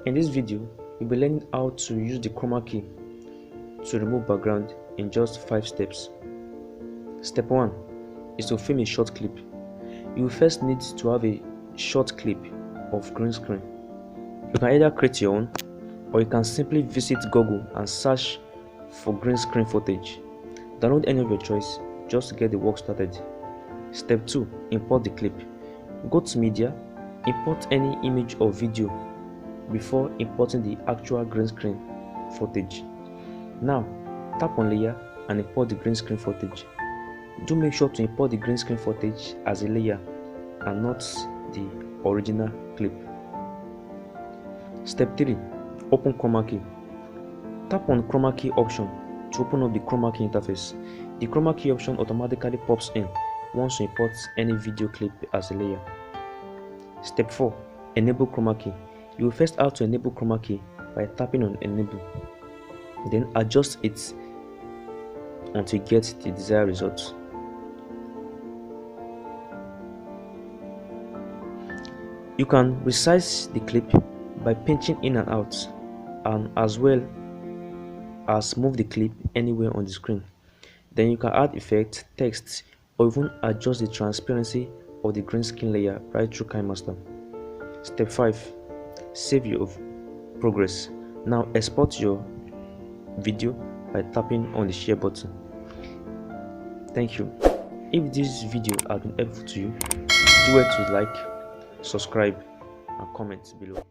In this video, you'll be learning how to use the chroma key to remove background in just 5 steps. Step 1 is to film a short clip. You will first need to have a short clip of green screen. You can either create your own, or you can simply visit Google and search for green screen footage. Download any of your choice just to get the work started. Step 2, import the clip. Go to media, import any image or video before importing the actual green screen footage. Now tap on layer and import the green screen footage. Do make sure to import the green screen footage as a layer and not the original clip. Step 3, open chroma key. Tap on chroma key option to open up the chroma key interface. The chroma key option automatically pops in once you import any video clip as a layer. Step 4, enable chroma key. You will first have to enable chroma key by tapping on enable, then adjust it until you get the desired result. You can resize the clip by pinching in and out, and as well as move the clip anywhere on the screen. Then you can add effects, text, or even adjust the transparency of the green screen layer right through KineMaster. Step 5, save your progress. Now export your video by tapping on the share button. Thank you. If this video has been helpful to you, do it to like, subscribe, and comment below.